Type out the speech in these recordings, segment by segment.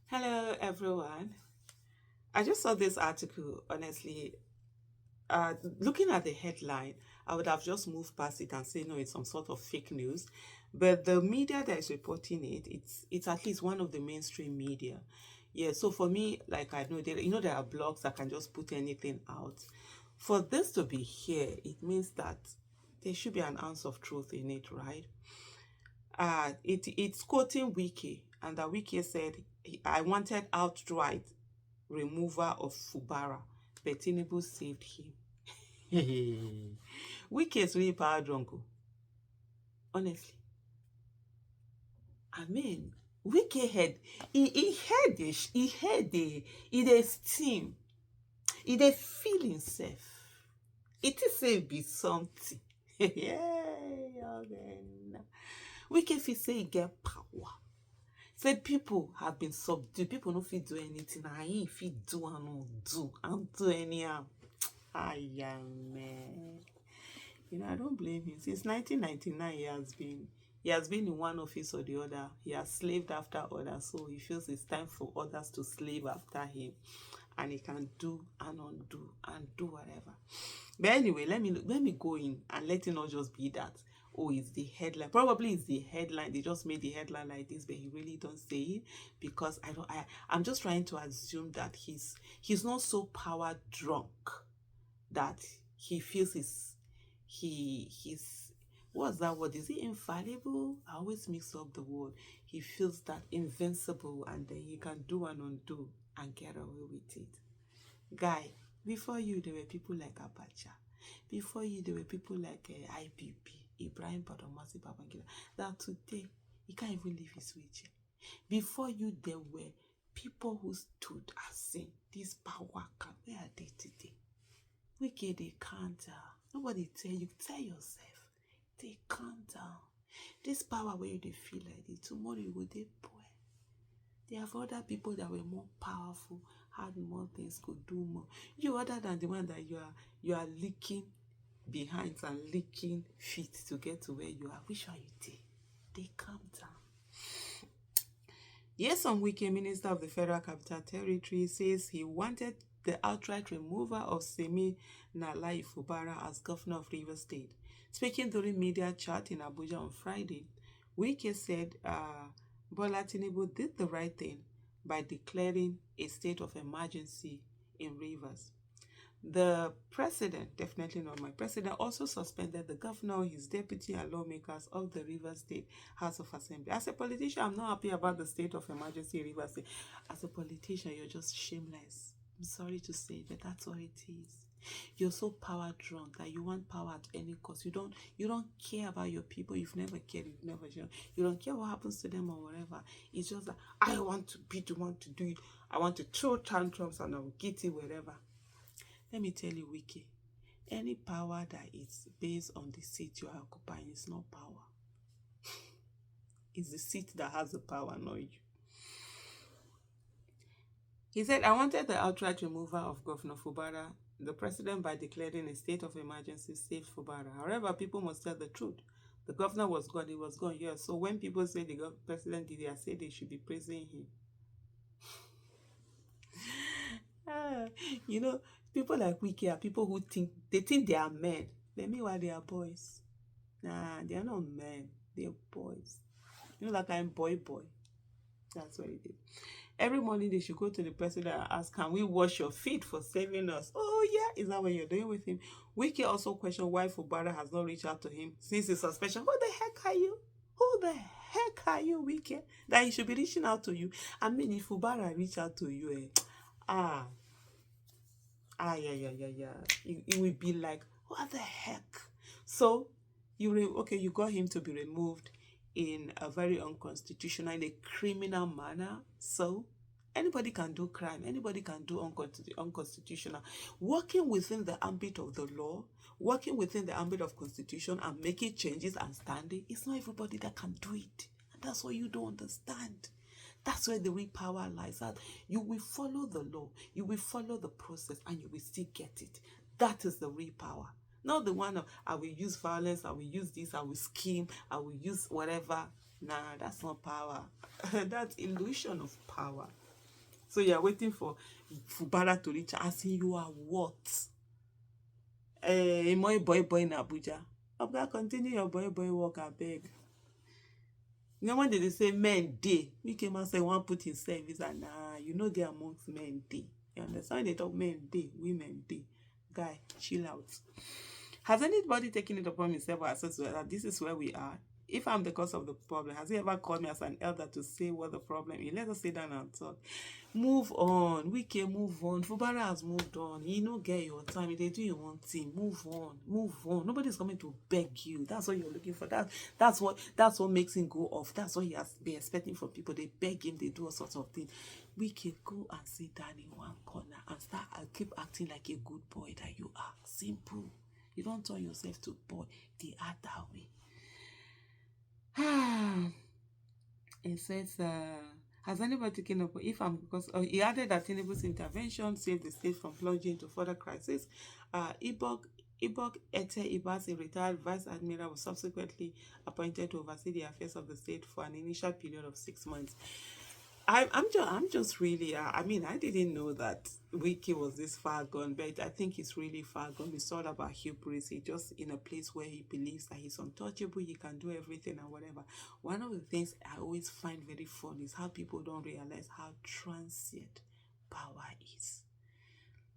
Hello, everyone. I just saw this article. Honestly, looking at the headline, I would have just moved past it and say no, it's some sort of fake news. But the media that is reporting it, it's at least one of the mainstream media. Yeah. So for me, like I know there, there are blogs that can just put anything out. For this to be here, it means that there should be an ounce of truth in it, right? It's quoting Wiki, and that Wiki said, "I wanted outright removal of Fubara, but Tinubu saved him." Wiki is really power drunk, oh. Honestly. I mean, Wiki had he dey steam, he dey feel himself. It is a be something. Yeah, okay. Wiki feel say he get power. Say people have been subdued. People no fit do anything. Na him fit do and no do and do anyhow. Aya man. I don't blame him. Since 1999, he has been in one office or the other. He has slaved after others, so he feels it's time for others to slave after him, and he can do and undo and do whatever. But anyway, let me go in and let it not just be that. Oh, it's the headline. Probably it's the headline. They just made the headline like this, but he really don't say it because I don't. I'm just trying to assume that he's not so power drunk that he feels he's what's that word? Is he infallible? I always mix up the word. He feels that invincible and then he can do and undo and get away with it. Guy, before you there were people like Abacha. Before you there were people like IPP, Ibrahim Padomasi Babangida. That today he can't even leave his wheelchair. Before you there were people who stood and saying this power can, where are they today? Wicked, they calm down. Nobody tell you, tell yourself. They calm down. This power where you they feel like this, tomorrow you will they poor. There have other people that were more powerful, had more things, could do more. You other than the one that you are licking behind and licking feet to get to where you are. Which one you take? They calm down. Yes, some Wike Minister of the Federal Capital Territory says he wanted the outright removal of Semi Nalai Fubara as governor of Rivers State. Speaking during media chat in Abuja on Friday, Wike said Bola Tinubu did the right thing by declaring a state of emergency in Rivers. The president, definitely not my president, also suspended the governor, his deputy, and lawmakers of the Rivers State House of Assembly. As a politician, I'm not happy about the state of emergency in Rivers State. As a politician, you're just shameless. I'm sorry to say, but that's what it is. You're so power drunk that you want power at any cost. You don't care about your people. You've never cared. You've never shown. You don't care what happens to them or whatever. It's just that I want to be the one to do it. I want to throw tantrums and I'll get it wherever. Let me tell you, Wiki, any power that is based on the seat you are occupying is not power. It's the seat that has the power, not you. He said, I wanted the outright removal of Governor Fubara. The president, by declaring a state of emergency, saved Fubara. However, people must tell the truth. The governor was gone, he was gone, yes. So when people say the president did it, I say they should be praising him. Ah, you know, people like Wiki are people who think they are men. But meanwhile, they are boys. Nah, they are not men. They are boys. You know that kind of boy. That's what it is. Every morning they should go to the president and ask, can we wash your feet for saving us? Oh yeah, is that what you're doing with him? Wiki also questioned why Fubara has not reached out to him since his suspension. Who the heck are you? Who the heck are you, Wiki? That he should be reaching out to you. I mean, if Fubara reach out to you, ah, yeah. It will be like, what the heck? So, you got him to be removed in a very unconstitutional, in a criminal manner. So, anybody can do crime. Anybody can do unconstitutional. Working within the ambit of the law, working within the ambit of constitution and making changes and standing, it's not everybody that can do it. And that's what you don't understand. That's where the real power lies. That you will follow the law, you will follow the process, and you will still get it. That is the real power. Not the one of I will use violence, I will use this, I will scheme, I will use whatever. Nah, that's not power. That's illusion of power. So you are waiting for Fubara to reach as in you are what? My boy in Abuja. Oga, continue your boy work, I beg. You know when they say men dey, we came and say one put in service and you know they amongst men dey. You understand? When they talk men dey, women dey. Guy, chill out. Has anybody taken it upon himself or assessed that this is where we are? If I'm the cause of the problem, has he ever called me as an elder to say what the problem is? Let us sit down and talk. Move on. Wike, move on. Fubara has moved on. You know, get your time. If they do your one thing, move on. Move on. Nobody's coming to beg you. That's what you're looking for. That's what makes him go off. That's what he has been expecting from people. They beg him, they do all sorts of things. Wike, go and sit down in one corner and start and keep acting like a good boy that you are. Simple. You don't turn yourself to boy. They are that way. It says, has anybody taken up if I'm because he added that Tinubu's intervention saved the state from plunging into further crisis. Ibok Ete Ibas, a retired vice admiral, was subsequently appointed to oversee the affairs of the state for an initial period of 6 months. I'm just really I mean I didn't know that Wike was this far gone, but I think he's really far gone. It's all about hubris. He's just in a place where he believes that he's untouchable, he can do everything and whatever. One of the things I always find very fun is how people don't realize how transient power is.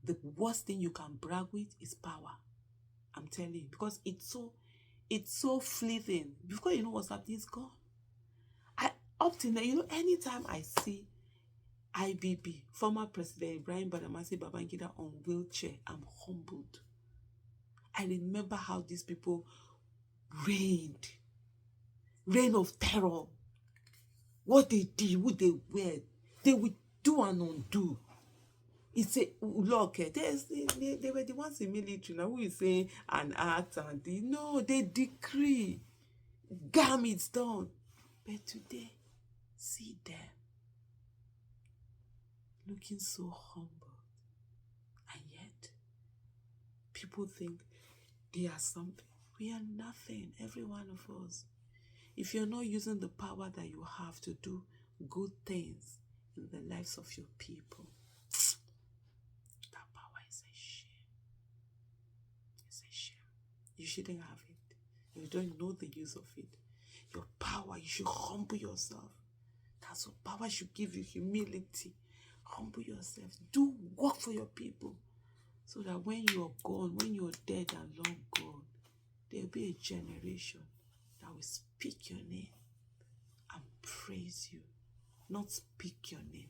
The worst thing you can brag with is power. I'm telling you, because it's so fleeting. Before you know what's happening, it's gone. Up to now, anytime I see IBB, former President Ibrahim Badamasi Babangida on wheelchair, I'm humbled. I remember how these people reign of terror. What they did, who they were, they would do and undo. It's a look. They were the ones in military. Now who is saying an act and they decree. Damn, it's done. But today, see them looking so humble, and yet people think they are something. We are nothing, every one of us. If you're not using the power that you have to do good things in the lives of your people, that power is a shame. It's a shame. You shouldn't have it. You don't know the use of it. Your power, you should humble yourself. That's what power should give you, humility. Humble yourself. Do work for your people. So that when you're gone, when you're dead and long gone, there'll be a generation that will speak your name and praise you. Not speak your name